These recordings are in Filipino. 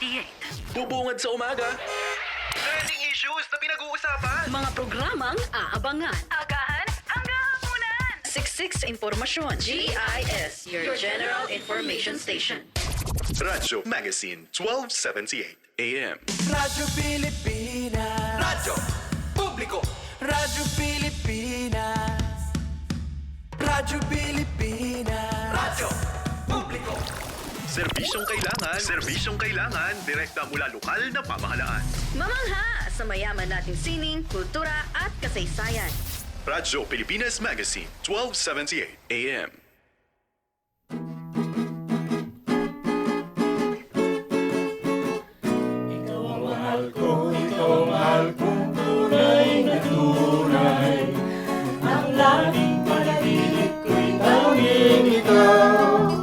98. Bubungad sa umaga. Trending issues na pinag-uusapan. Mga programang aabangan. Agahan hanggang hapunan. Siksik sa impormasyon. GIS, your General Information Station. Radyo Magazine 1278 AM. Radyo Pilipinas. Radyo Publiko. Radyo Pilipinas. Radyo Pilipinas. Radyo Publiko. Serbisyong kailangan, direkta mula lokal na pamahalaan. Mamangha sa mayaman nating sining, kultura at kasaysayan. Radyo Pilipinas Magazine 1278 AM. Ikaw ang mahal ko, tunay na tunay. Ang laging panaginip ko'y tanging ikaw.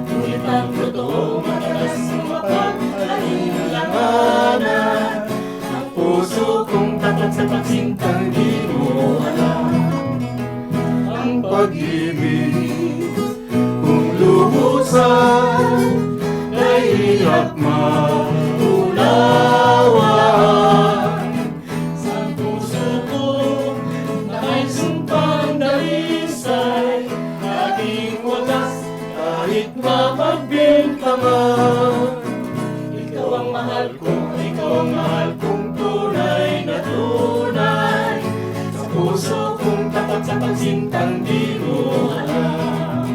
Ngunit ang totoo madalas mapag-alinlanganan. Ang puso kong tapat sa pagsintang di mo alam. Ang pag-ibig kung lubusan ay hirap maulawan. Sa puso ko na may sumpang dalisay, laging wagas kahit mapagbintangan. Ikaw ang mahal ko, ikaw ang mahal kong tunay na tunay. Sa puso kong tapat sa pagsintang di mo alam.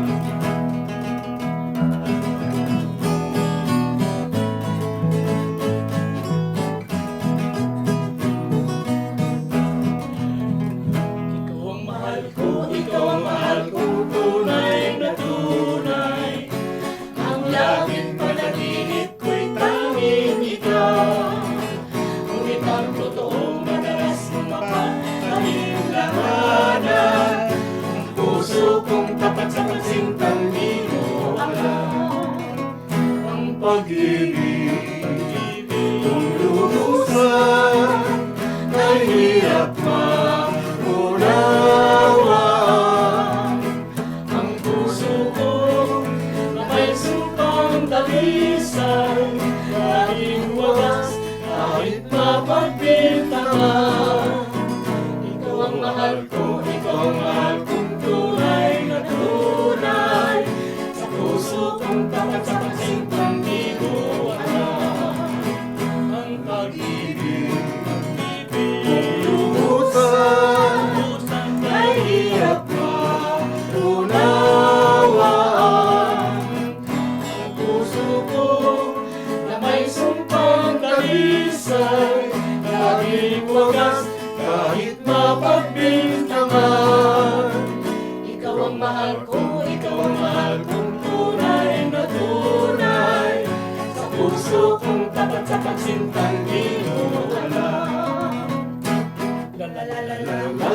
Ikaw ang mahal ko, ikaw ang mahal kong tunay na tunay. Ang langit panaginip ko'y tanging ikaw. Ngunit ang totoo madalas mapag-alinlanganan. Ang puso kong tapat sa pagsintang di mo alam. Ang pag-ibig kung lumusan ay hirap maunawaan. Ang puso ko na may sumpang dalisay, laging wagas kahit mapagbintangan. Ikaw ang mahal ko, ikaw ang mahal kong tunay na tunay. Sa puso kong tapat sa pagsintang di mo alam. Ang pag-ibig kung lumusan ay hirap maunawaan. Ang puso ko na may sumpang dalisay, laging wagas kahit mapagbintangan. Ikaw ang mahal ko, ikaw ang mahal kong tunay na tunay. Sa puso kong tapat sa pagsintang di mo alam. La la la la la la la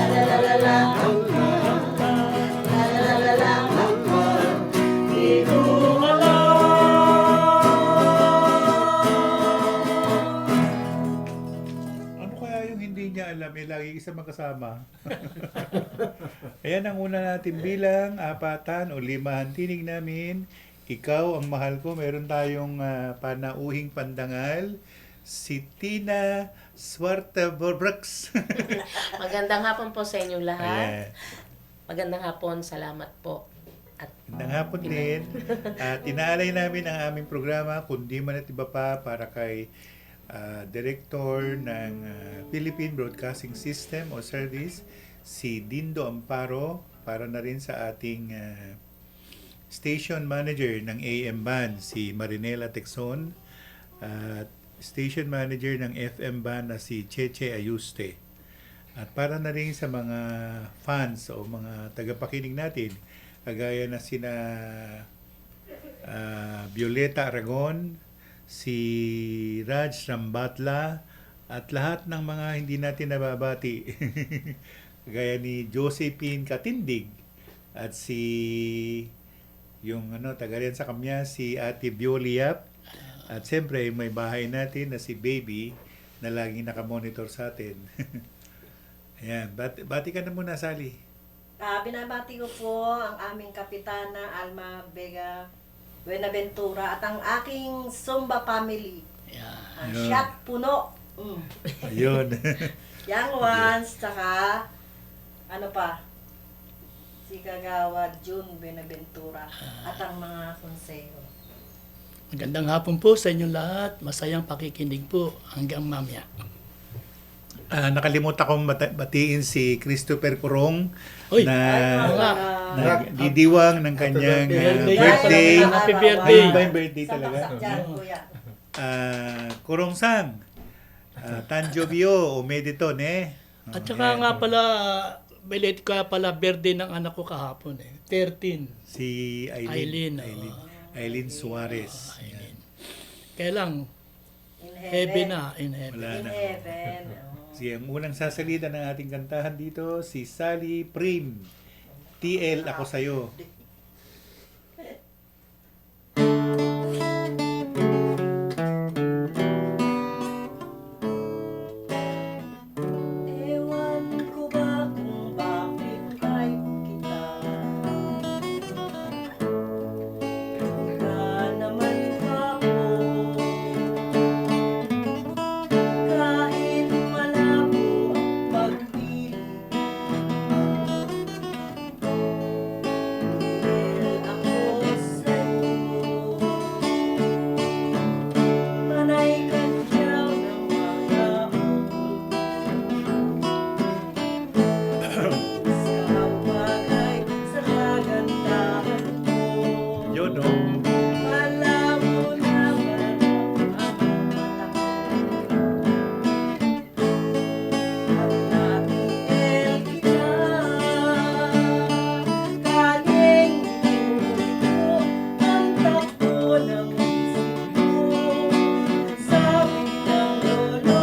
la la la la la di ko Ano kaya yung hindi niya alam, lagi isa magkasama? Ayan ang una natin bilang, apatan o limahan. Tinig namin, ikaw ang mahal ko. Meron tayong panauhing pandangal. Si Tina Swartaborbrux. Magandang hapon po sa inyong lahat. Ayan. Magandang hapon, salamat po. At Magandang hapon din. At inaalay namin ang aming programa, kundi man at iba pa, para kay Director ng Philippine Broadcasting System o Service, si Dindo Amparo, para na rin sa ating Station Manager ng AM Band, si Marinela Texon, at Station Manager ng FM Band na si Cheche Ayuste. At para na rin sa mga fans o mga tagapakinig natin, kagaya na sina Violeta Aragon, si Raj Rambatla, at lahat ng mga hindi natin nababati. Kagaya ni Josephine Katindig, at si taga rin sa Kamya, si Ate Bioliap, at siyempre may bahay natin na si Baby na laging nakamonitor sa atin. Ayan, bati ka na muna, Sally. Binabati ko po ang aming kapitana Alma Vega Buenaventura at ang aking Zumba family. Yan. Ang Yun. Shot Puno. Ayun. Young ones, tsaka ano pa? Si Kagawad June Buenaventura at ang mga konseho. Magandang hapon po sa inyong lahat. Masayang pakikinig po hanggang mamaya. Nakalimutan kong batiin si Christopher Kurong Uy, na mga didiwang ng kanyang birthday. Happy birthday. Ayun ba yung birthday talaga? Sabak dyan, kuya. Kurong-san, Tanjobyo, umedito, ne? At saka nga pala, belated ko pala birthday ng anak ko kahapon 13. Si Aileen, Aileen Suarez. Aileen. Kaya lang, In heavy na, in heaven. Wala In na. heaven. Si ang unang sasalida ng ating kantahan dito, si Sally Prim. TL, ako sa'yo. Ewan ko ba kung bakit ay kita Ka naman ako Kahit malabo ang pagpili Dahil ako sa'yo Panay kantyaw ng mga Sa bagay sa kagandahan mo Yun, no? Malabo na parang ang mata ko At natiil kita Kaling ko ang takbo ng isip ko Sabi ng lolo,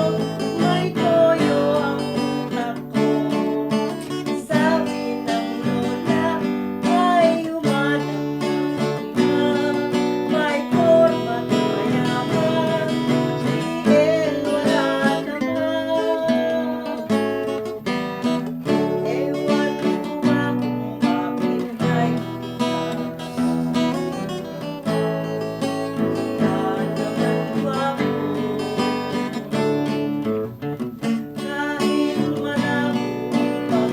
may toyo ang utak ko Sabi ng lola, ay humanap ng iba May forma at mayaman, dahil wala naman Ewan ko ba kung bakit ay naman ba kahit malabo ang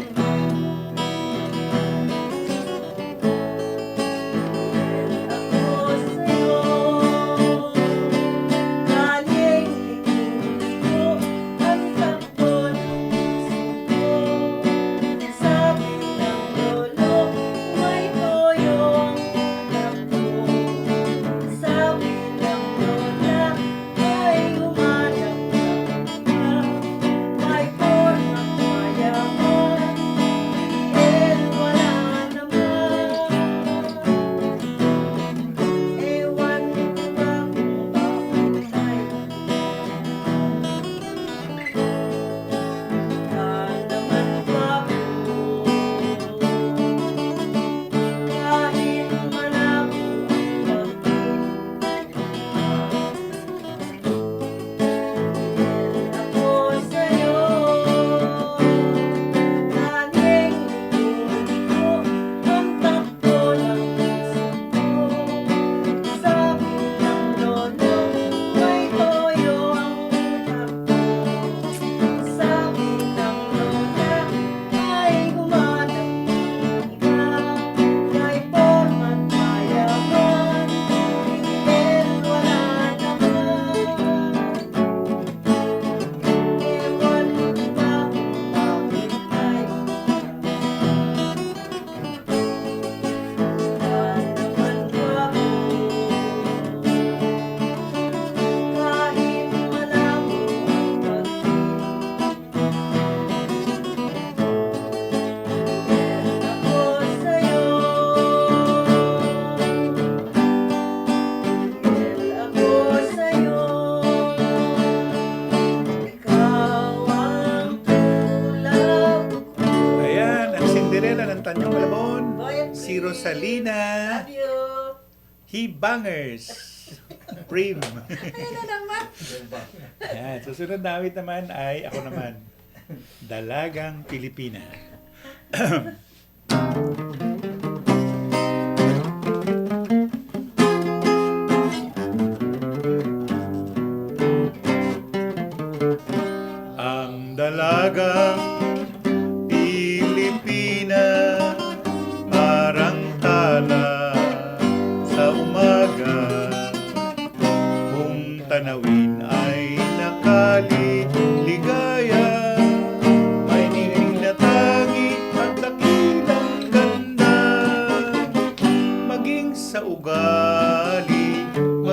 ako sa'yo kaling ko ang takbo ng puso ko sabi ng lolo may toyo ang utak ko sabi ng lola ay humanap ng iba may forma at mayaman dahil wala naman ewan ko ba kung bakit ay naman ba kahit malabo ang ako sa'yo kaling ko ang takbo ng isip ko sabi ng lolo may toyo ang utak ko sabi ng lola ay humanap ng iba may forma at mayaman dahil wala naman ewan ko ba kung bakit ay naman ba kahit malabo ang ako sa'yo ako sa'yo ikaw ang tulad ko Ayan, ang Cinderella ng Tanyong Malabon. Boy, Si Rosalina love you Hibangers. Prim. ayun na naman Ayan, susunod na awit naman ay ako naman. Dalagang Pilipina.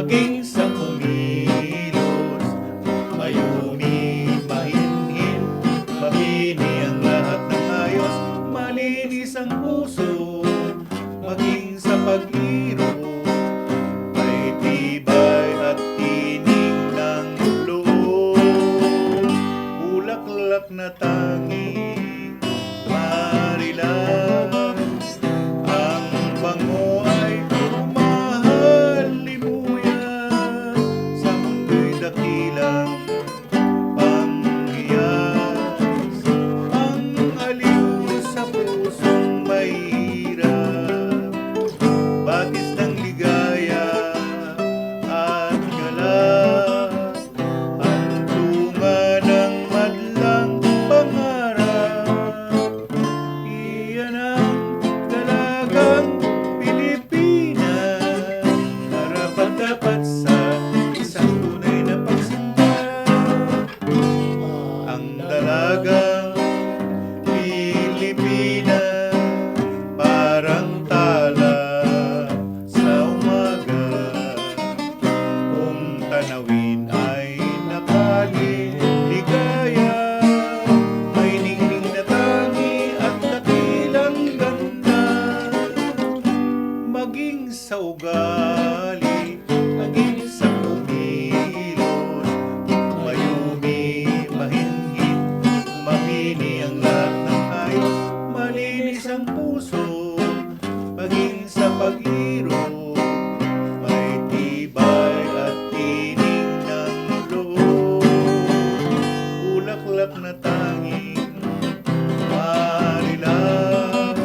maging sa kumilos. Mayumi, mahinhin, mabini ang lahat ng ayos. Malinis ang puso, maging sa pag-iro. May tibay at tining ng loob. Bulaklak na tanging marilas. Ang bango ay umahal limuyan. Sa mundo'y dakilang pangyayas. Ang aliw sa pusong may hirap. Batis ng ligaya at galak. Hantungan ng madlang pangarap. Iyan ang dalagang Pilipinas. Karapat-dapat sa isang tunay na pagsinta. Ang dalagang Pilipinas, parang tala sa umaga. Kung tanawin ay nakaliligaya, may ningning na tangi at dakilang ganda. Maging sa ugali, maging sa kumilos. Mayumi, mahinhin, mabini ang lahat ng ayos. Malinis ang puso, maging sa pag-iro. May tibay at tining ng loob. Bulaklak na tanging marilas.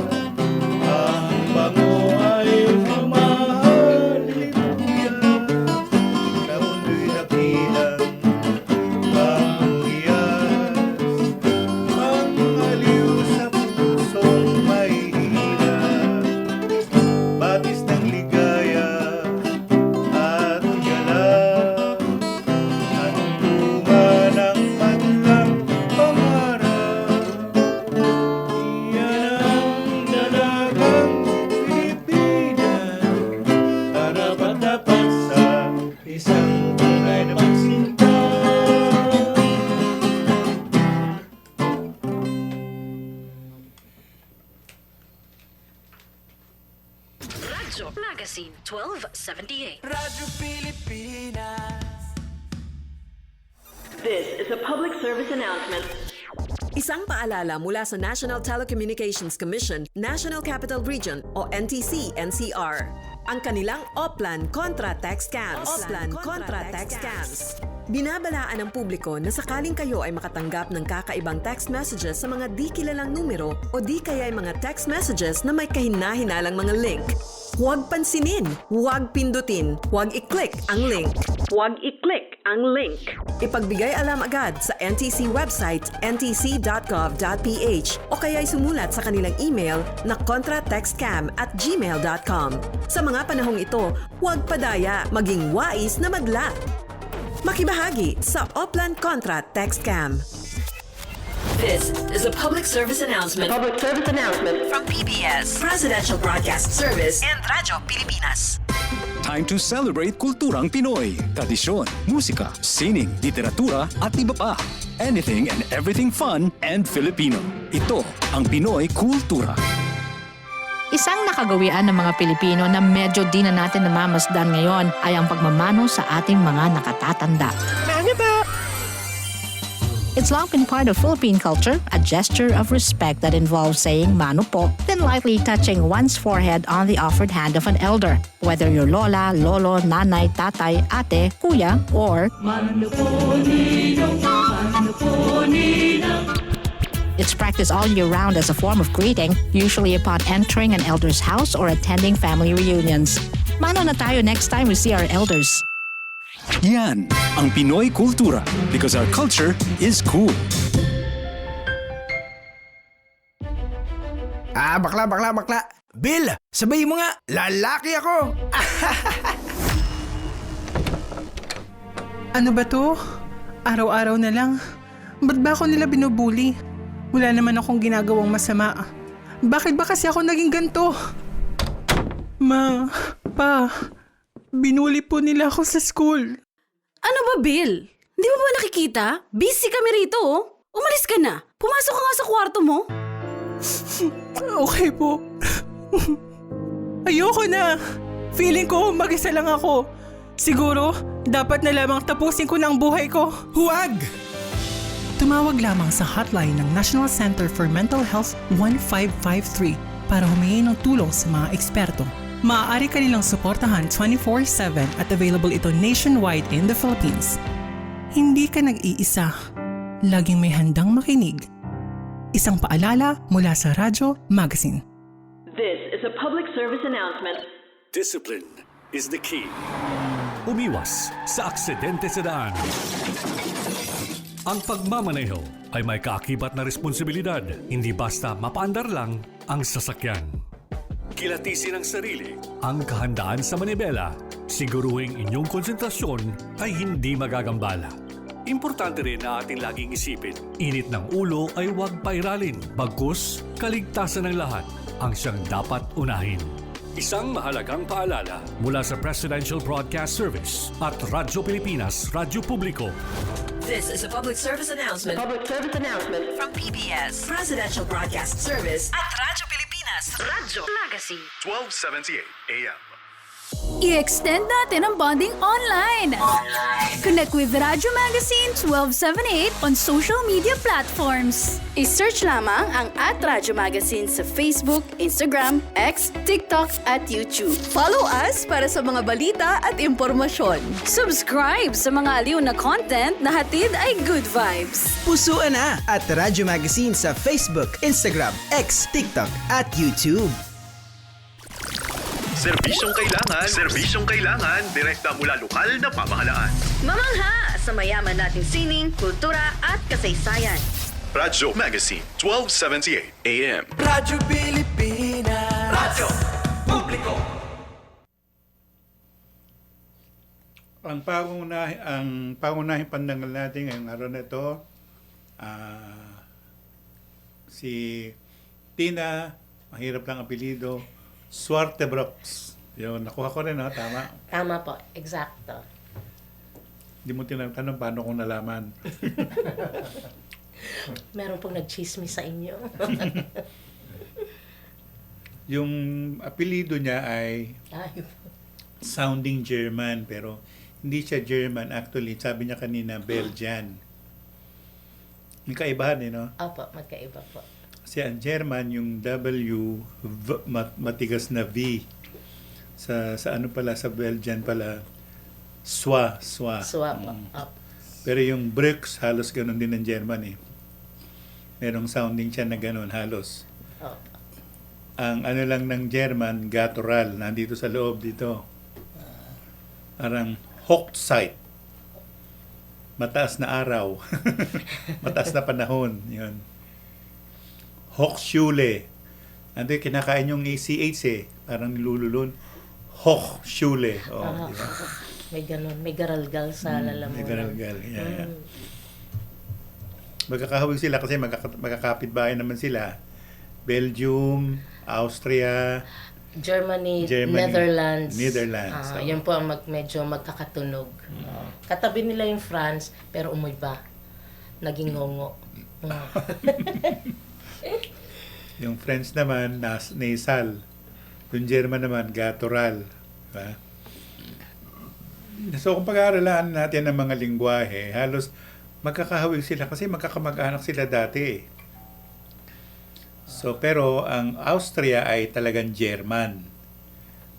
Ang bango ay mamahal limuyan. Sa mundo'y dakilang pangyayas. Ang aliw sa pusong may hirap. Batis ng ligaya at galak. Hantungan ng madlang pangarap. Iyan ang dalagang Pilipinas. Karapat-dapat sa isang tunay na pagsinta. Radyo Magazine 1278. Radyo Pilipinas. This is a public service announcement. Isang paalala mula sa National Telecommunications Commission, National Capital Region o NTC-NCR. Ang kanilang Oplan Contra Text Scams. Oplan Contra Text Scams. Binabalaan ng publiko na sakaling kayo ay makatanggap ng kakaibang text messages sa mga di kilalang numero o di kaya ay mga text messages na may kahina-hinalang mga link. Huwag pansinin, huwag pindutin, huwag i-click ang link. Huwag i-click ang link. Ipagbigay alam agad sa NTC website ntc.gov.ph o kaya sumulat sa kanilang email na contratextcam@gmail.com. Sa mga panahong ito, huwag padaya, maging wais na madla. Makibahagi sa Oplan Contra Text Scam. This is a public service announcement. Public service announcement From PBS, Presidential Broadcast Service, and Radyo Pilipinas. Time to celebrate kulturang Pinoy. Tradisyon, musika, sining, literatura at iba pa. Anything and everything fun and Filipino. Ito ang Pinoy Kultura. Isang nakagawian ng mga Pilipino na medyo di na natin namamasdan ngayon ay ang pagmamano sa ating mga nakatatanda. It's long been part of Philippine culture, a gesture of respect that involves saying mano po, then lightly touching one's forehead on the offered hand of an elder, whether your lola, lolo, nanay, tatay, ate, kuya, or Mano po ninong, mano po ninang. it's practiced all year round as a form of greeting, usually upon entering an elder's house or attending family reunions. Mano na tayo next time we see our elders. Yan ang Pinoy Kultura because our culture is cool. Bakla. Bill, sabay mo nga, lalaki ako. Ano ba to? Araw-araw na lang. Ba't ba ako nila binubuli? Wala naman akong ginagawang masama. Bakit ba kasi ako naging ganito? Ma, pa, Binuli po nila ako sa school. Ano ba, Bill? Hindi mo ba nakikita? Busy kami rito, oh. Umalis ka na. Pumasok ka nga sa kwarto mo. Okay po. Ayoko na. Feeling ko mag-isa lang ako. Siguro, dapat na lamang tapusin ko ng buhay ko. Huwag! Tumawag lamang sa hotline ng National Center for Mental Health 1553 para humingi ng tulong sa mga eksperto. Maaari ka nilang suportahan 24/7 at available ito nationwide in the Philippines. Hindi ka nag-iisa. Laging may handang makinig. Isang paalala mula sa Radyo Magazine. This is a public service announcement. Discipline is the key. Umiwas sa aksidente sa daan. Ang pagmamaneho ay may kaakibat na responsibilidad, hindi basta mapaandar lang ang sasakyan. Kilatisin ang sarili, ang kahandaan sa manibela, siguruhing inyong konsentrasyon ay hindi magagambala. Importante rin na ating laging isipin, init ng ulo ay huwag pairalin, bagkus kaligtasan ng lahat ang siyang dapat unahin. Isang mahalagang paalala mula sa Presidential Broadcast Service at Radyo Pilipinas, Radyo Publiko. This is a public service announcement. Public service announcement From PBS, Presidential Broadcast Service At Radyo Pilipinas, Radyo Magazine. 1278 AM. I-extend natin ang bonding online. Connect with Radyo Magazine 1278 on social media platforms. I-search lamang ang @Radyo Magazine sa Facebook, Instagram, X, TikTok at YouTube. Follow us para sa mga balita at impormasyon. Subscribe sa mga aliw na content na hatid ay good vibes. Pusuan na at Radyo Magazine sa Facebook, Instagram, X, TikTok at YouTube. Serbisyong kailangan, direkta mula lokal na pamahalaan. Mamangha sa mayaman nating sining, kultura at kasaysayan. Radyo Magazine, 1278 AM. Radyo Pilipinas. Radyo Publiko. Ang pangunahing pandangal natin ngayong araw na ito, si Tina, mahirap lang apelido, Swartebrox. Yun, nakuha ko rin, no? Tama. Tama po, exacto. Hindi mo tinatanong paano kong nalaman. Meron pong nag-chismis sa inyo. Yung apelido niya ay sounding German, pero hindi siya German. Actually, sabi niya kanina, Belgian. May kaibahan, no? Opo, magkaiba po. Kasi ang German, yung W, matigas na V. Sa ano pala, sa Belgian pala, Swa. Swa po. Pero yung Brux, halos ganun din ng German eh. Merong sounding siya na ganun, halos. Ang ano lang ng German, guttural, nandito sa loob dito. Parang Hochzeit. Mataas na araw. Mataas na panahon. Yun. Hochschule. Ano yung kinakain yung ACH eh. Parang nilululun. Hochschule. Oh, diba? May ganun. May garalgal sa lalamunan. May garalgal. Yeah. Magkakahawig sila kasi magkakapitbahay naman sila. Belgium, Austria, Germany, Netherlands. Yan po ang medyo magkakatunog. Katabi nila yung France, pero umuiba. Naging ngongo. Yung French naman, nasal. Yung German naman, guttural. Diba? So, kung pag-aaralan natin ng mga lingwahe, halos magkakahawig sila kasi magkakamag-anak sila dati. So, pero ang Austria ay talagang German.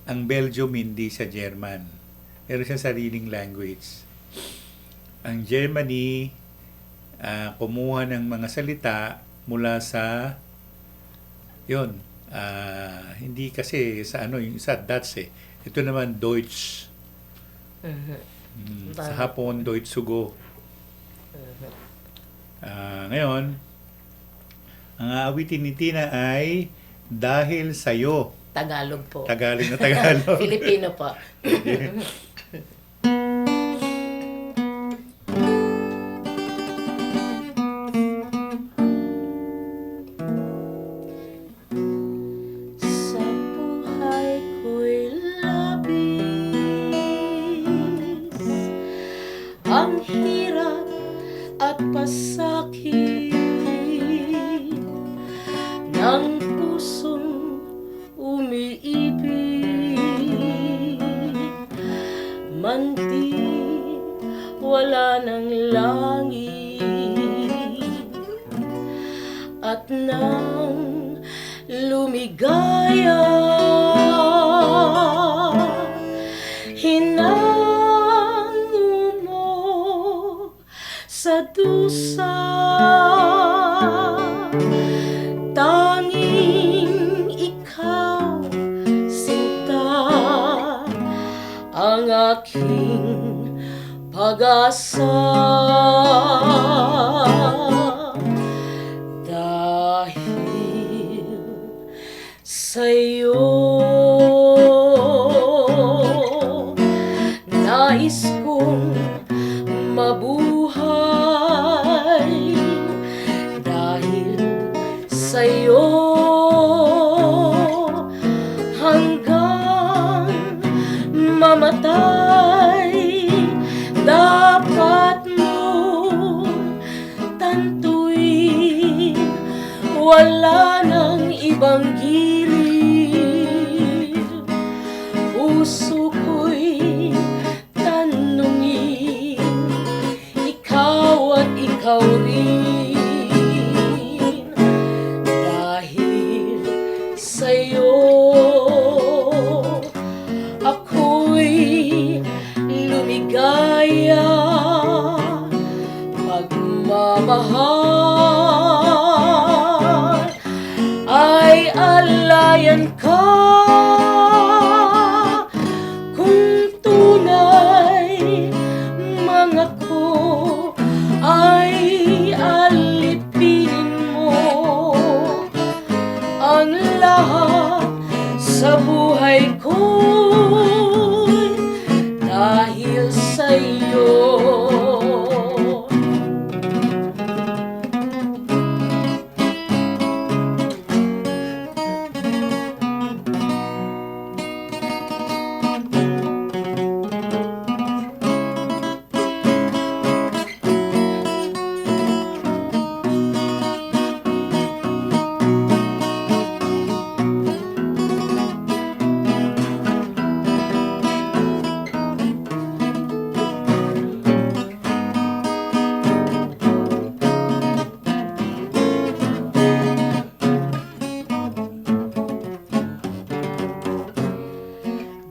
Ang Belgium hindi siya German. Meron siya sariling language. Ang Germany, kumuha ng mga salita mula sa yun. Hindi kasi sa ano, yung sa Dutch eh. Ito naman Deutsch. Sa Hapon, Deutsch Sugo. Ngayon, ang aawitin ni Tina ay Dahil Sa'yo. Tagalog po. Tagalog na Tagalog. Filipino po. Sa buhay ko'y labis ang hirap at pasakit ng pusong umiibig, manti wala ng langit, at nang lumigaya, hinango mo sa dusa, tanging ikaw, sinta, ang aking pag-asa. Dahil sa'yo nais kong mabuhay, dahil sa'yo hanggang mamatay, dapat mong tantuin, wala nang ibang gilid. Puso ko'y tanungin, ikaw at ikaw rin, dahil sa'yo ako'y lumigaya, pagmamahal ay alayan ka, kung tunay mga ko ay alipinin mo ang lahat sa buhay ko, dahil sa'yo.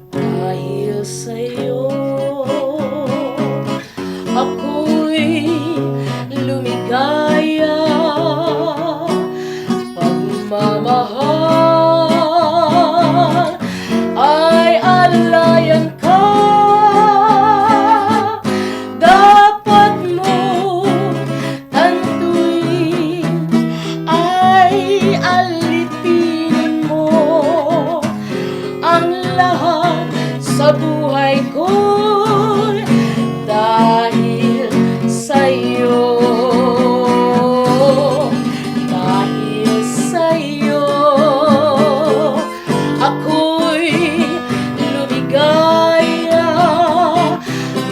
Dahil sa'yo ako'y lumigaya, pagmamahal ay alayan ka, dapat mo tantuin, ay alipinin mo ang lahat sa buhay ko, dahil sa'yo. Dahil sa'yo ako'y lumigaya,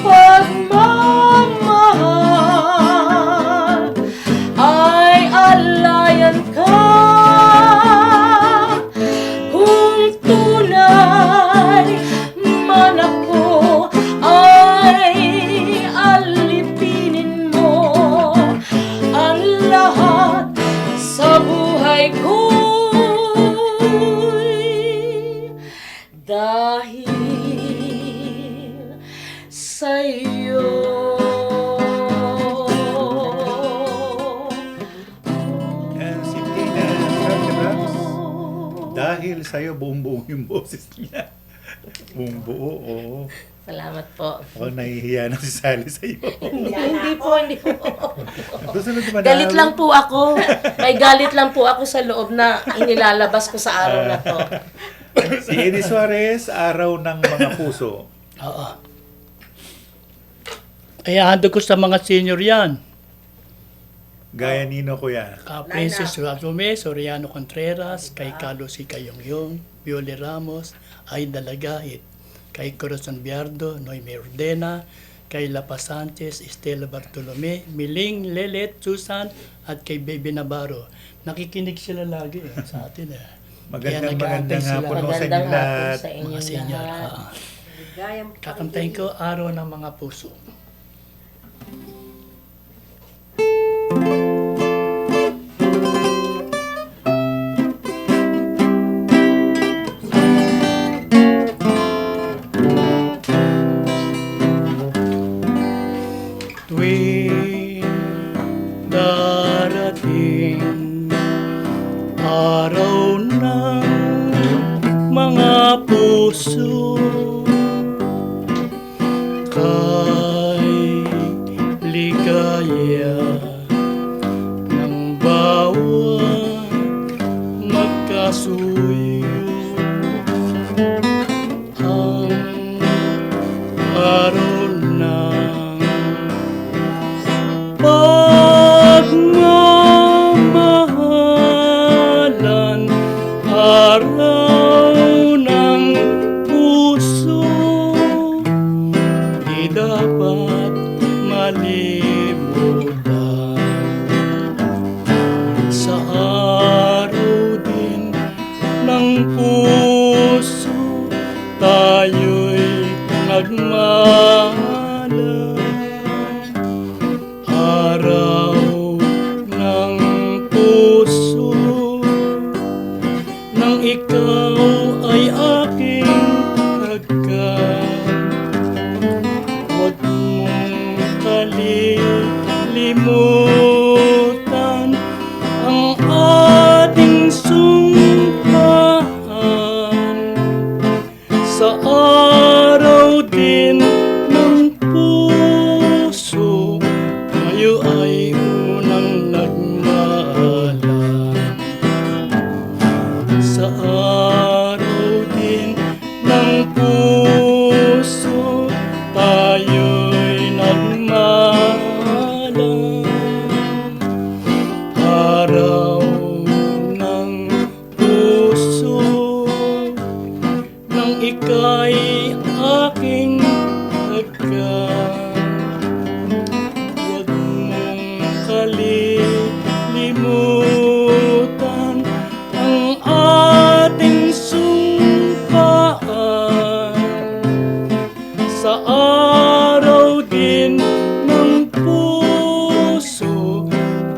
pagmamahal ay alayan ka, kung tunay man ako ay alipinin mo ang lahat sa buhay ko, dahil sa'yo. Yan, si Tina Rams. Dahil sa'yo, buong-buo yung boses niya. Buong buo, oo. Salamat po. Ako nahihiya na si Sally sa'yo. Hindi po. Susunod naman Galit lang po ako. May galit lang po ako sa loob na inilalabas ko sa araw na to. Si Eddie Suarez, Araw ng Mga Puso. Oo. Ay, hando ko sa mga senior yan. Gaya Nino Kuya. Princess Razume, Soriano Contreras, kay Carlos Icayongyong, Viole Ramos, Aida Lagahit, kay Corazon Biardo, Noime Ordena, kay Lapa Sanchez, Estela Bartolome, Miling, Lelet, Susan, at kay Baby Navarro. Nakikinig sila lagi sa atin. Magandang hapon po sa inyo lahat. Sa inyo Mga senior. lahat. Kakantahin ko Araw ng Mga Puso. Tuwing darating araw ng mga puso, kay ligaya ng bawat magkasuyo. Ang araw ng pagmamahalan, araw ng puso, di dapat malimutan. Sa araw din ng puso, tayo'y nagmahalan. Araw ng puso, nang ikaw ay aking agad. Huwag mong kalilimutan ang ating sumpaan. Sa araw din ng puso, tayo ay unang nagmahalan. Sa araw din ng puso, tayo'y nagmahalan. Araw ng puso, nang ika'y aking agad. Huwag mong kalilimutan ang ating sumpaan. Sa araw din ng puso,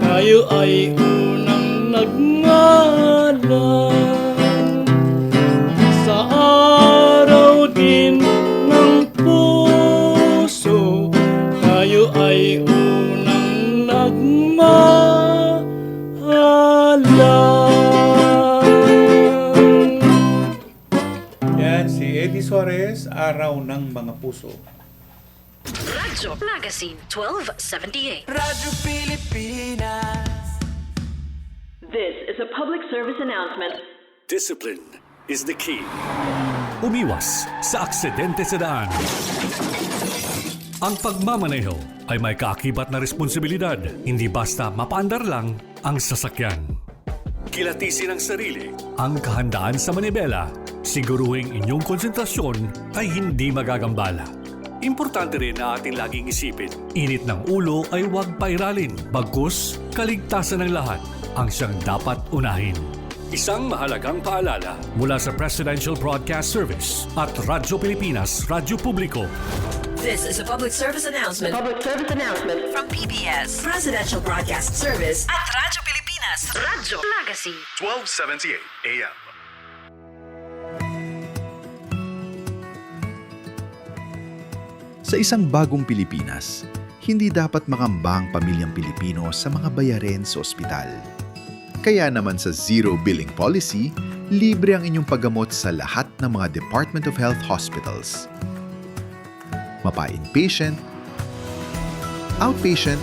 tayo ay unang nagmahalan. Sa araw din ng puso, tayo ay unang nagmahalan. Yan, si Eddie Suarez, Araw ng Mga Puso. Radyo Magazine 1278. Radyo Pilipinas. This is a public service announcement. Discipline is the key. Umiwas sa aksidente sa daan. Ang pagmamaneho ay may kaakibat na responsibilidad. Hindi basta mapaandar lang ang sasakyan. Kilatisin ang sarili, ang kahandaan sa manibela. Siguruhing inyong konsentrasyon ay hindi magagambala. Importante rin na ating laging isipin, init ng ulo ay huwag pairalin. Bagkus, kaligtasan ng lahat ang siyang dapat unahin. Isang mahalagang paalala mula sa Presidential Broadcast Service at Radyo Pilipinas, Radyo Publiko. This is a public service announcement. Public service announcement. From PBS, Presidential Broadcast Service At Radyo Pilipinas, Radyo Magazine. 1278 AM. Sa isang bagong Pilipinas, hindi dapat makamba ang pamilyang Pilipino sa mga bayarin sa ospital. Kaya naman sa Zero Billing Policy, libre ang inyong paggamot sa lahat ng mga Department of Health hospitals. Mapa-inpatient, outpatient,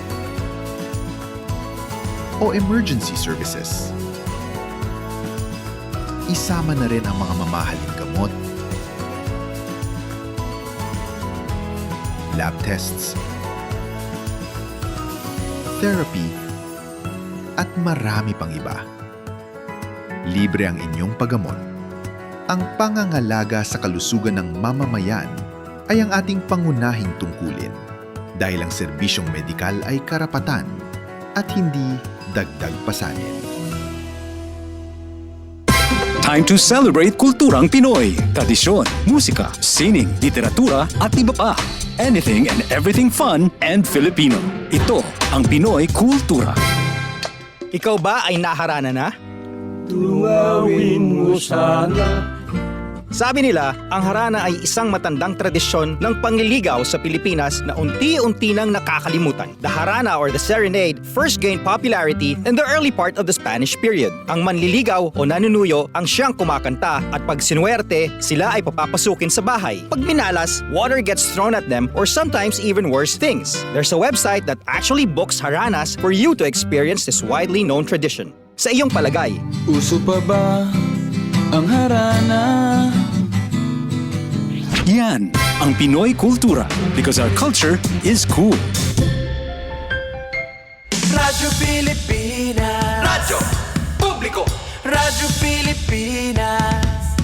o emergency services. Isama na rin ang mga mamahaling gamot, lab tests, therapy, at marami pang iba. Libre ang inyong paggamot. Ang pangangalaga sa kalusugan ng mamamayan ay ang ating pangunahing tungkulin. dahil ang serbisyong medikal ay karapatan at hindi dagdag pasanin. Time to celebrate kulturang Pinoy. Tradisyon, musika, sining, literatura at iba pa. Anything and everything fun and Filipino. Ito ang Pinoy Kultura. Ikaw ba ay naharana na? Tunawin mo sana. Sabi nila, ang harana ay isang matandang tradisyon ng pangliligaw sa Pilipinas na unti-unti nang nakakalimutan. The harana or the serenade first gained popularity in the early part of the Spanish period. Ang manliligaw o nanunuyo ang siyang kumakanta at pag sinuwerte, sila ay papapasukin sa bahay. Pag minalas, water gets thrown at them or sometimes even worse things. There's a website that actually books haranas for you to experience this widely known tradition. Sa iyong palagay, Uso pa ba ang harana? Yan ang Pinoy Kultura because our culture is cool. Radyo Pilipinas. Radyo Publiko. Radyo Pilipinas.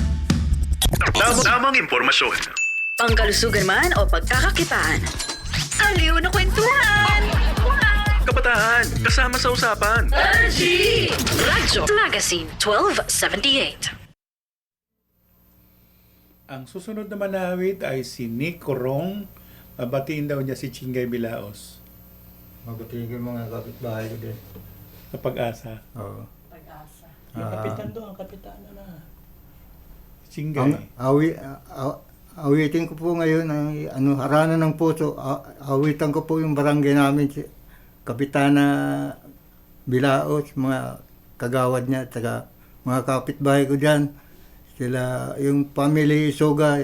Tamang impormasyon. Pangkalusugan man o pagkakakitaan. Aliw na kwentuhan! Kabataan, kasama sa usapan. Radyo Magazine 1278. Ang susunod naman na awit ay si Nick Corong. Babatiin daw niya si Chingay Bilaos. Mabuti ko mga kapitbahay ko din. Sa Pag-asa. Oo. Pag-asa. Yung kapitan doon, ang kapitan na. Chingay. Awitin ko po ngayon ang harana ng puso. Awitan ko po yung barangay namin, Kapitana Bilaos, mga kagawad niya, at mga kapitbahay ko dyan. Sila, yung family Soga.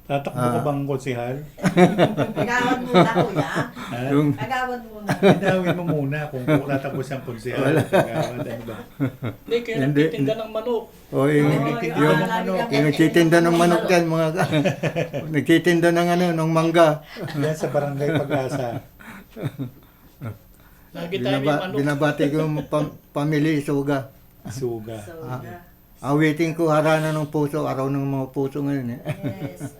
Tatakbo ka bang konsihal? Agawad muna, kuya. Agawad muna. Pinawin mo muna kung tatakbo siyang konsihal. Agawad, ano ba? Hindi, kaya nagtitinda ng manok. O, yung nagtitinda ng manok dyan, mga nagtitinda ng ng mangga. Yan sa barangay Pag-asa. Lagi tayo may manok. Binabati ko yung family Soga. Suga. Awitin ko harana ng puso, araw ng mga puso ngayon. Yes.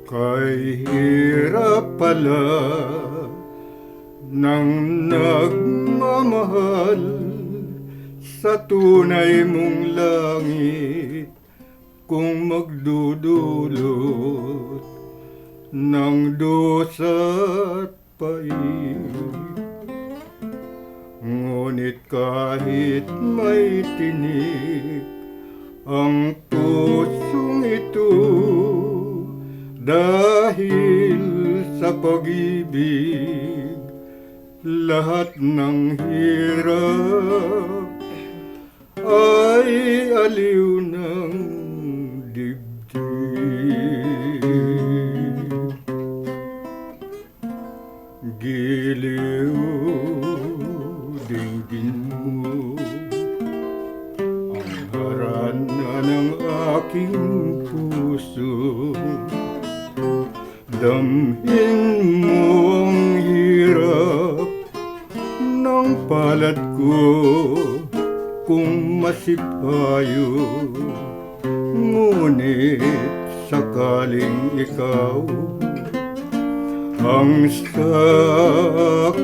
Kay hirap pala ng nagmamahal sa tunay mong langit kung magdudulot ng dusa't pait. Ngunit kahit may tinik ang pusong ito dahil sa pag-ibig, lahat ng hirap ay aliw ng giliw dinggin mo ang harana ng aking puso. Damhin mo ang hirap ng palad ko kung masipayo. Ngunit sakaling ikaw ang sa'kin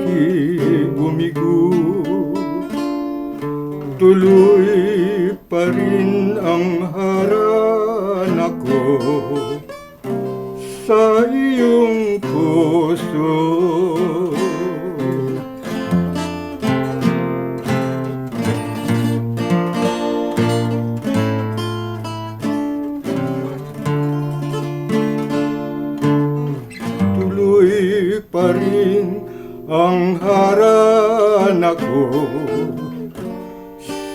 gumigo, tuloy pa rin ang harana ko sa iyong puso. Pa rin ang harana ko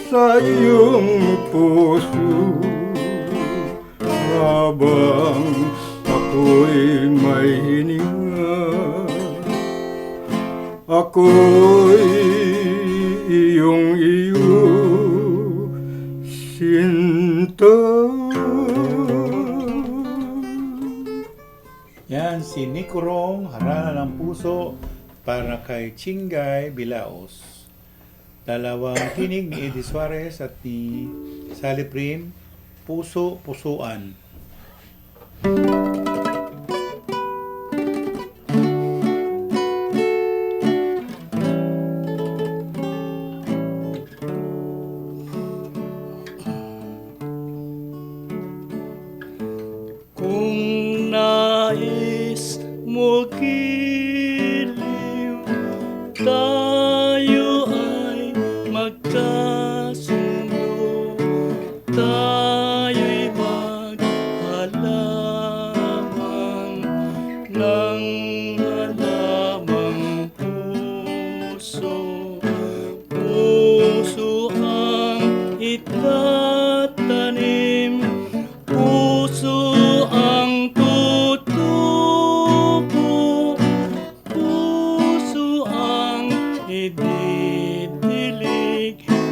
sa iyong puso habang ako'y may hininga. Ako'y iyong-iyo, sinta. Yan, si Nick Corong, harana ng puso para kay Chingay Bilaos. Dalawang tinig ni Eddie Suarez at ni Sally Prim, Puso, Pusuan. Kung nais mo giliw, tayo ay magkasundo, tayo'y maghalaman ng halamang puso. Puso ang itatanim, puso ang tutubo, puso ang ididilig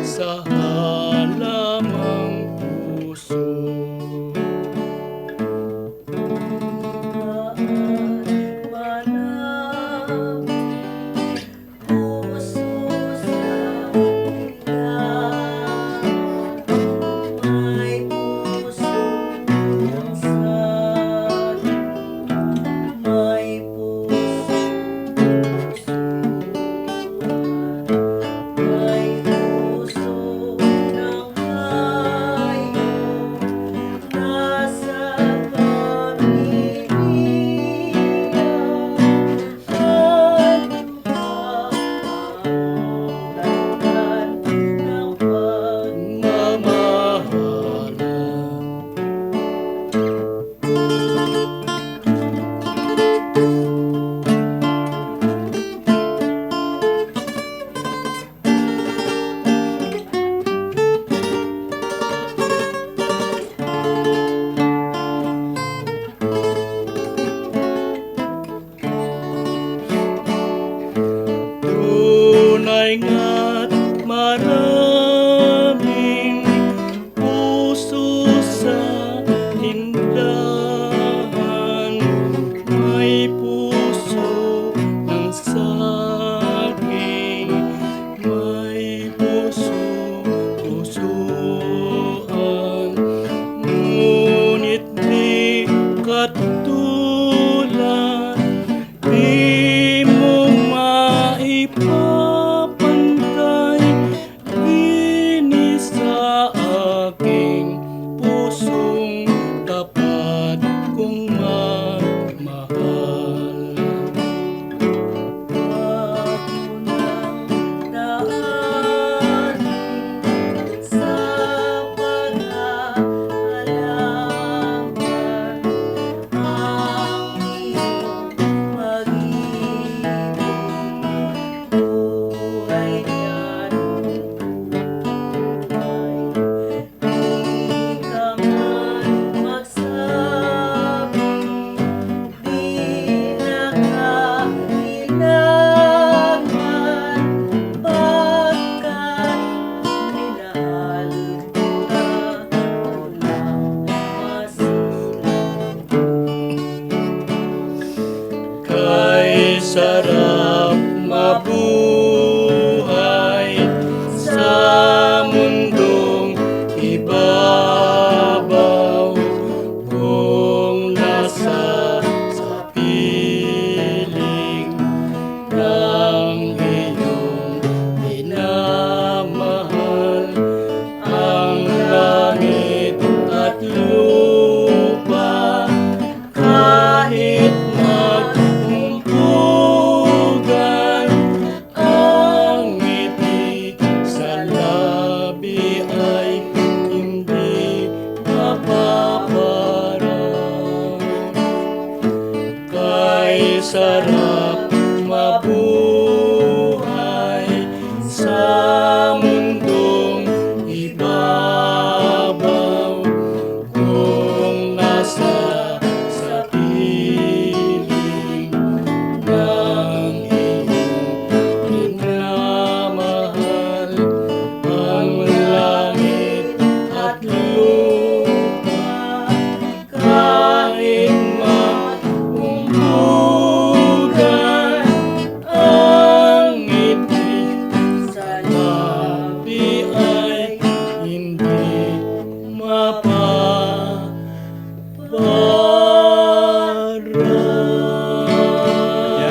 sa halamang puso. Tunay nga't maraming puso sa tindahan, may puso ng saging, may puso pusuan, ngunit di katulad, di mo maipapantay, ini sa aking pusong tapat kong magmahal. Sa pag-aalaman ang iyong pag-ibig, buhay at buhay. Di ka man magsabi, di na kailangan, pagkat minahal kita walang masilang. Kay sarap mabuhay sa mundong ibabaw, kung nasa sa piling ng iyong minamahal, ang langit at lupa, kahit magkumpugan, ang ngiti sa labi ay hindi mapaparang. Kay sarap mabuhay sa mundong ibabaw, kung nasa sa piling ng iyong minamahal, ang langit at lupa, kahit magkumpugan, Yan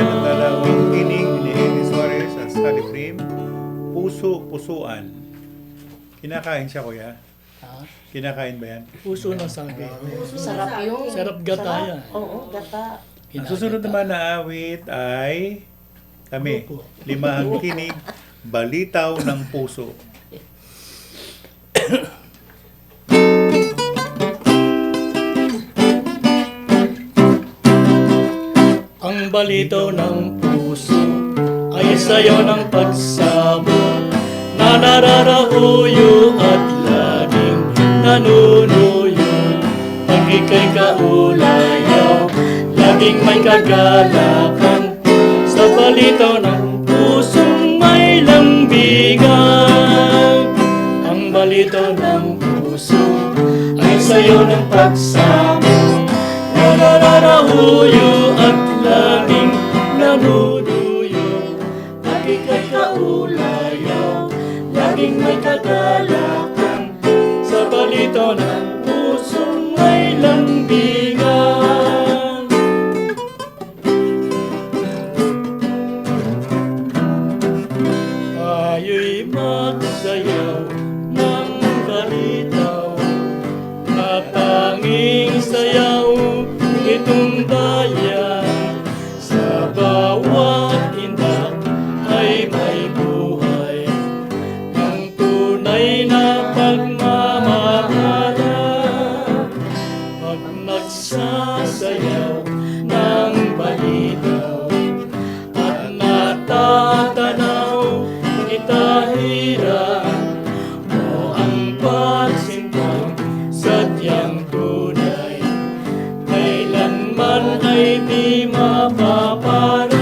ang dalawang kinig ni Eddie Suarez at Sally Prim. Puso-pusuan. Kinakain siya, kuya? Kinakain ba yan? Puso ng sabi. Sarap yun. Sarap gata yan. Oo, gata. Ang susunod naman na awit ay kami, 5 kinig, Balitaw ng Puso. Ang balitaw ng puso ay sayo ng pagsabot na nararahuyo at laging nanunuyo. Pag ika'y kaulayaw, laging may kagalakan sa balitaw ng pusong may lambingan. Ang balitaw ng puso ay sayo ng pagsabot na nararahuyo at laging nanunuyo. Pag ika'y kaulayaw, laging may kagalakan sa balitaw ng pusong may lambingan. Tayo'y magsayaw ng balitaw at tanging sayaw itong bayan. Sa bawat indak ay may buhay ng tunay na pagmamahalan. Pag nagsasayaw ng balitaw at natatanaw kita hiran mo ang pagsintang sadyang tunay, kailanman ay di mapaparang.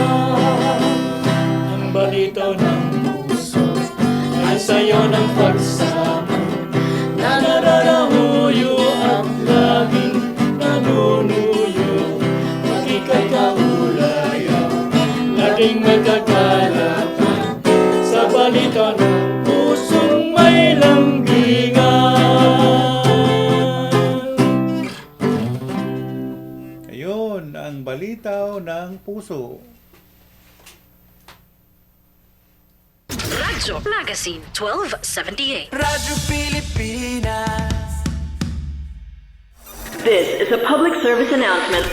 Ang balitaw ng puso ay sayo ng pagsama na nararahuyo at laging nanunuyo. Pag ika'y kaulayaw, laging magkagalakan sa balitaw ng pusong may lambingan. Ayun, ang Balitaw ng Puso. Radyo Magazine 1278. Radyo Pilipinas. This is a public service announcement.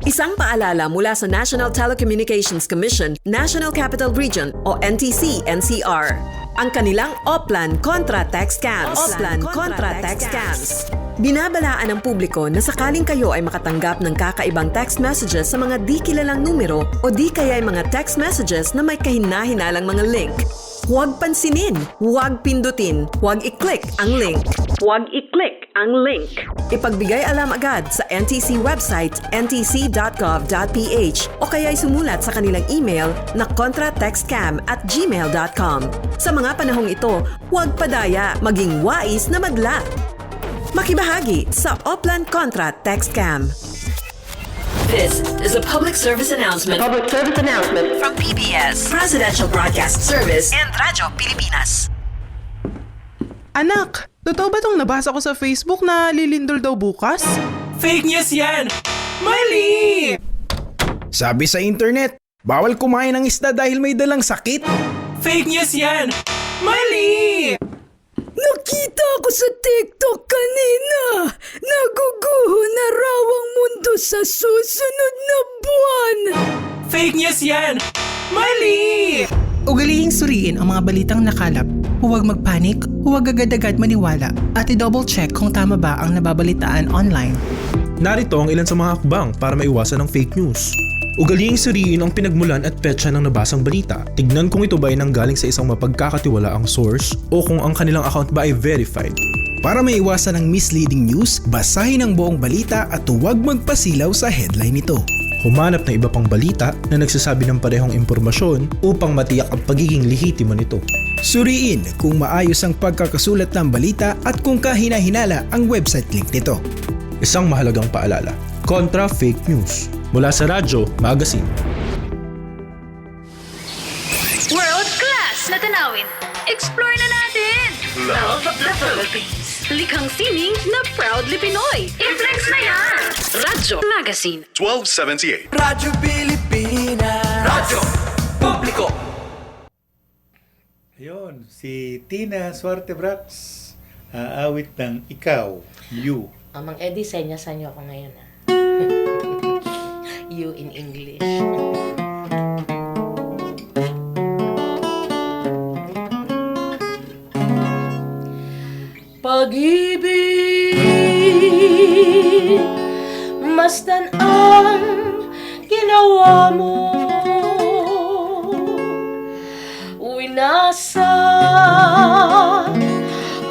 Isang paalala mula sa National Telecommunications Commission, National Capital Region o NTC-NCR. Ang kanilang Oplan Contra Text Scams. Oplan Contra Text Scams. Binabalaan ng publiko na sakaling kayo ay makatanggap ng kakaibang text messages sa mga di kilalang numero o di kaya ay mga text messages na may kahina-hinalang mga link. Huwag pansinin, huwag pindutin, huwag i-click ang link. Huwag i-click ang link. Ipagbigay alam agad sa NTC website ntc.gov.ph o kaya sumulat sa kanilang email na contratextcam@gmail.com. Sa mga panahong ito, huwag padaya, maging wais na madla. Makibahagi sa Oplan Contra Text Scam. This is a public service announcement. Public service announcement from PBS, Presidential Broadcast Service, and Radyo Pilipinas. Anak, totoo ba tong nabasa ko sa Facebook na lilindol daw bukas? Fake news yan! Mali! Sabi sa internet, bawal kumain ng isda dahil may dalang sakit. Fake news yan! Mali! Nakita ko sa TikTok kanina. Naguguho na raw ang mundo sa susunod na buwan. Fake news yan! Mali! Ugalihing suriin ang mga balitang nakalap. Huwag magpanik, huwag agad-agad maniwala, at i-double check kung tama ba ang nababalitaan online. Narito ang ilan sa mga hakbang para maiwasan ang fake news. Ugalihing suriin ang pinagmulan at petsa ng nabasang balita. Tignan kung ito ba ay nanggaling sa isang mapagkakatiwalaang source o kung ang kanilang account ba ay verified. Para maiwasan ang misleading news, basahin ang buong balita at huwag magpasilaw sa headline nito. Humanap ng iba pang balita na nagsasabi ng parehong impormasyon upang matiyak ang pagiging lehitimo nito. Suriin kung maayos ang pagkakasulat ng balita at kung kahina-hinala ang website link nito. Isang mahalagang paalala, kontra fake news. Mula sa Radyo Magazine. World class na tanawin. Explore na natin! Love the Philippines. Likhang sining na proudly Pinoy. I-flex na yan! Radyo Magazine. 1278. Radyo Pilipinas. Radyo Publiko. Ayun, si Tina Suarte Brax, awit ng Ikaw, You. Mang Eddie, sa inyo ako ngayon. You in English. Pag-ibig, masdan ang ginawa mo. Winasa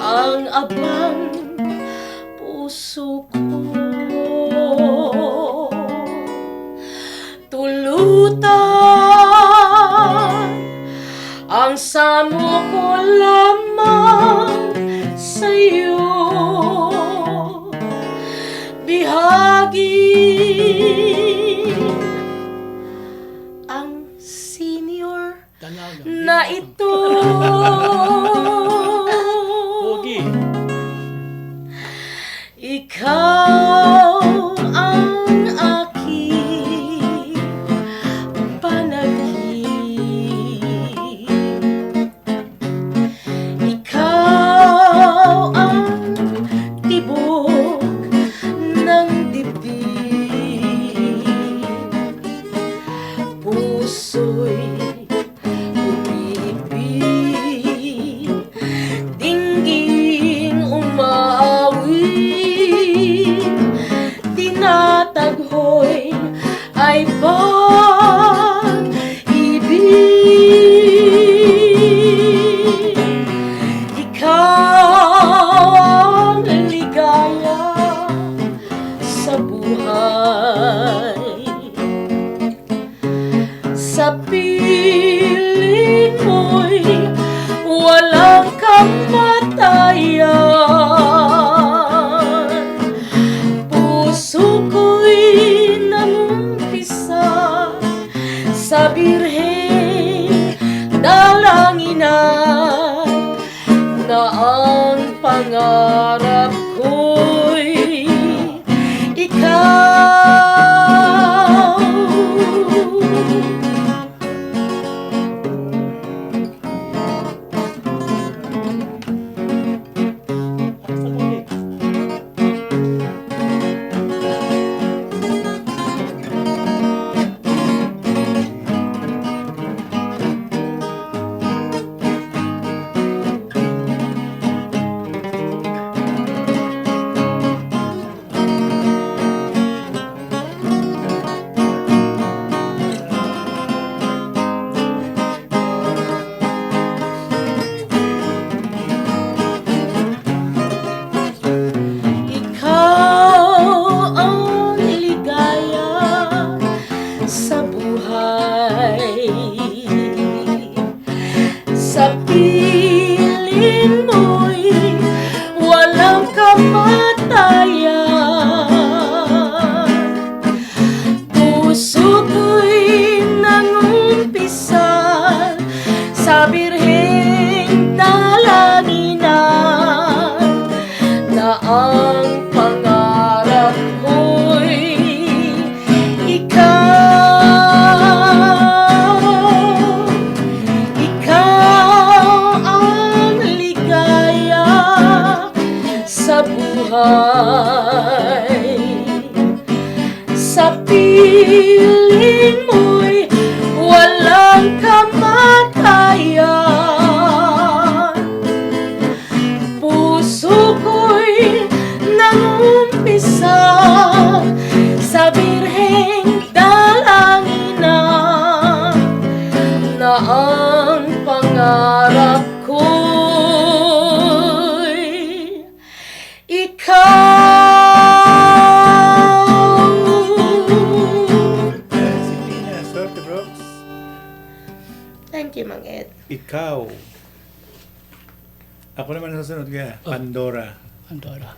ang abang puso ko. Tulutan ang samo ko lamang sa'yo. Bihagi ang senior na ito. Ikaw ang aking panaginip. Ikaw ang tibok ng dibdib. Puso'y umibig, dingging umaawi, tinataghoy ay pag-ibig. Ikaw ang ligaya sa buhay. Sa piling mo'y walang kamatayan. Puso ko'y namumpisa sa birheng dalanginan na ang pangarap ko'y ikaw. Sa piling mo'y walang kamatayan. Puso ko'y nangumpisal sa birheng dalanginan na ang pangarap ko'y ikaw. Sa piling mo'y walang kamatayan. Puso ko'y nangumpisa sa birheng dalanginan na ang pangarap ko'y ikaw. Thank you, Mang Ed. Ikaw. Ako naman susunod ka. Pandora. Pandora.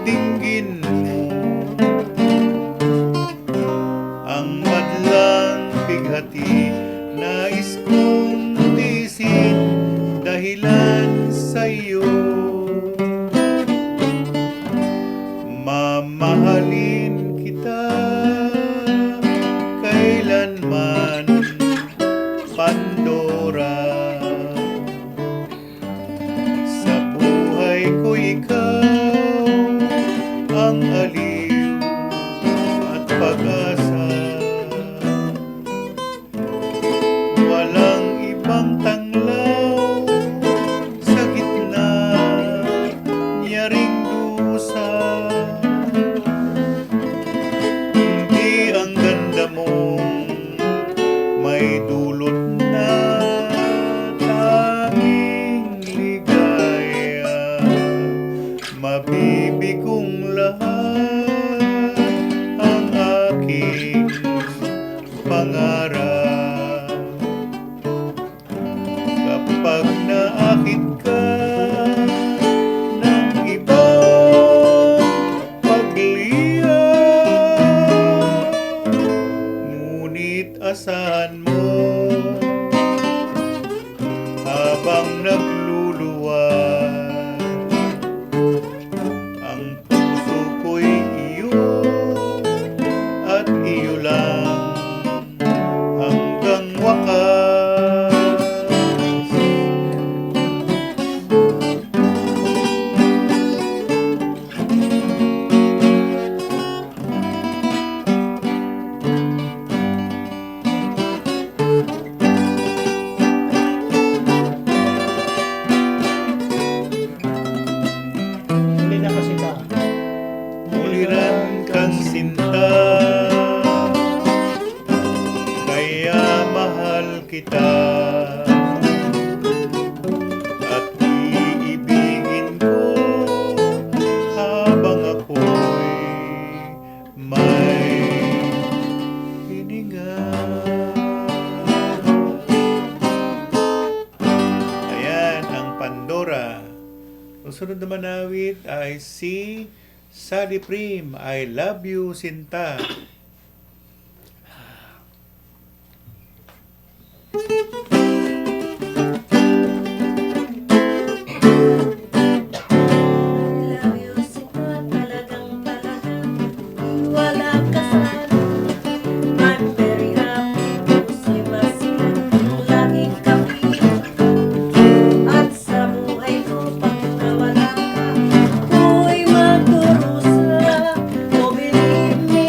dinggin mo ang madlang bighati. Nais kong tiisin dahilan sa'yo. Mamahalin kita kailanman, Pandora. Sa buhay ko ikaw ang aliw at pag-asa. Walang ibang tanglaw sa gitna nyaring dusa. Hindi ang ganda mong may dulot na tanging ligaya. Mabibigong lahat ang aking pangarap. Kapag naakit ka ng ibang pagliyak, ngunit asahan mo habang nagluluwag ang puso ko'y iyo at iyo lang hanggang wakas. Hindi na kasi ka. Uliran kang sinta, kaya mahal kita. At iibigin ko habang ako'y may hininga. Ayan ang Pandora. Susunod naman awit ay si Sally Prim, I Love You Sinta. Wala ka sana. I'm very happy. Puso'y masaya. Laging kapiling. At sa buhay ko pag nawala ka, ako'y magdurusa. Oh, believe me,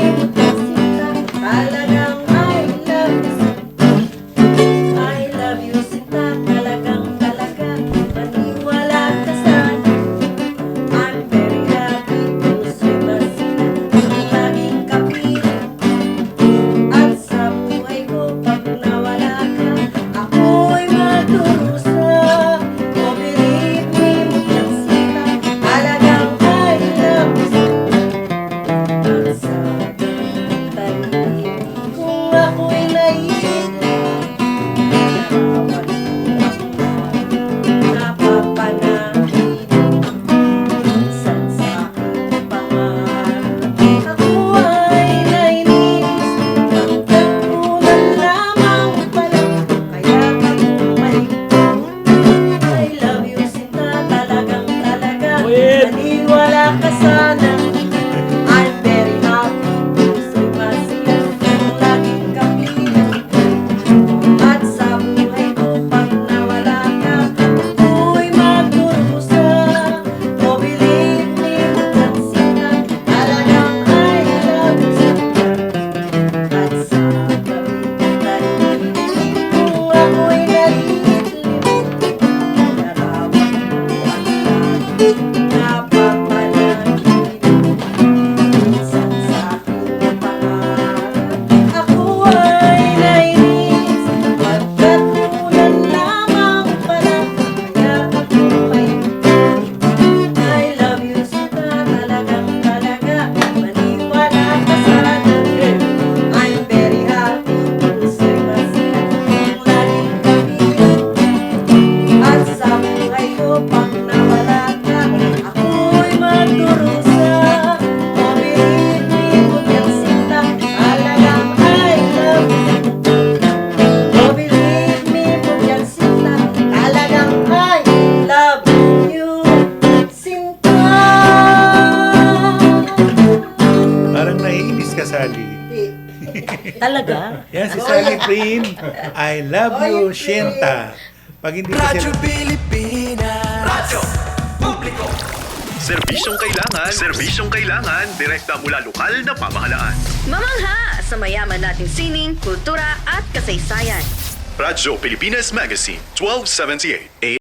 Talaga? Yan, si Sally Prim. I love you, Shenta. Pag hindi ka Radyo Pilipinas. Radyo Publiko. Serbisyong kailangan, direkta mula lokal na pamahalaan. Mamangha sa mayaman nating sining, kultura at kasaysayan. Radyo Pilipinas Magazine, 1278 AM.